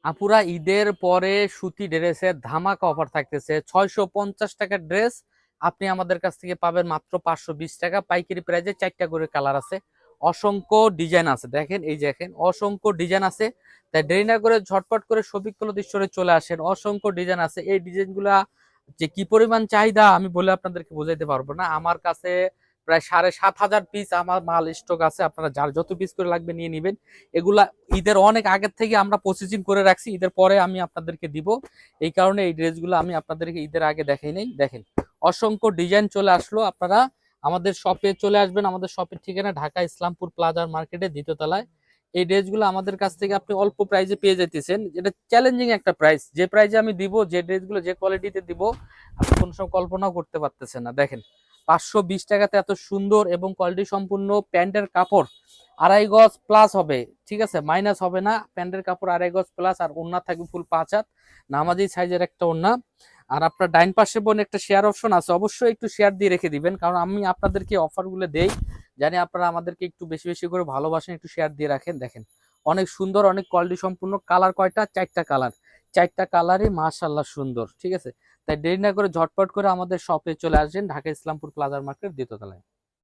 আপুরা ঈদের পরে সুতি ড্রেসের ধামাকা অফার থাকতেছে। 650 টাকার ড্রেস আপনি আমাদের কাছ থেকে পাবেন মাত্র 520 টাকা। পাইকারি প্রাইজে 4টা করে কালার আছে, অসংখ্য ডিজাইন আছে। দেখেন, এই যে দেখেন অসংখ্য ডিজাইন আছে। তাই দেরি না করে ঝটপট করে শফিক ক্লথ স্টোরে চলে আসেন। অসংখ্য ডিজাইন আছে। এই ডিজাইনগুলা যে কি পরিমাণ চাহিদা আমি বলে আপনাদেরকে বোঝাইতে পারবো না। আমার কাছে প্রায় 7,500 পিস আমার মাল স্টক আছে। আপনারা যার যত পিস করে লাগবে নিয়ে নিবেন। এগুলা ঈদের অনেক আগের থেকে আমরা প্রসেসিং করে রাখছি, ঈদের পরে আমি আপনাদেরকে দিব। এই কারণে এই ড্রেসগুলো আমি আপনাদেরকে ঈদের আগে দেখাই নাই। দেখেন অসংখ্য ডিজাইন চলে আসলো। আপনারা আমাদের শপে চলে আসবেন। আমাদের শপের ঠিকানা ঢাকা ইসলামপুর প্লাজার মার্কেটে 2য় তলায়। এই ড্রেসগুলো আমাদের কাছ থেকে আপনি অল্প প্রাইসে পেয়ে যাইতেছেন। এটা চ্যালেঞ্জিং একটা প্রাইস। যে প্রাইসে আমি দিব, যে ড্রেসগুলো যে কোয়ালিটিতে দিব, আপনি কোনো সময় কল্পনাও করতে পারতেছেন না। দেখেন 520 টাকাতে এত সুন্দর এবং কোয়ালিটি সম্পূর্ণ প্যান্টের কাপড় 2.5 গজ প্লাস হবে, ঠিক আছে, মাইনাস হবে না। প্যান্টের কাপড় 2.5 গজ প্লাস, আর ওড়না থাকবে ফুল 5 হাত নামাজি সাইজের একটা ওড়না। আর আপনার ডাইন পাশে বোন একটা শেয়ার অপশন আছে, অবশ্যই একটু শেয়ার দিয়ে রেখে দিবেন, কারণ আমি আপনাদেরকে অফারগুলো দেই, জানি আপনারা আমাদেরকে একটু বেশি বেশি করে ভালোবাসেন। একটু শেয়ার দিয়ে রাখেন। দেখেন অনেক সুন্দর, অনেক কোয়ালিটি সম্পূর্ণ। কালার কয়টা? 4টা কালার। 4টা কালারই মাশাআল্লাহ সুন্দর, ঠিক আছে। তাই দেরি না করে ঝটপট করে আমাদের শপে চলে আসেন, ঢাকা ইসলামপুর প্লাজার মার্কেট 2য় তলায়।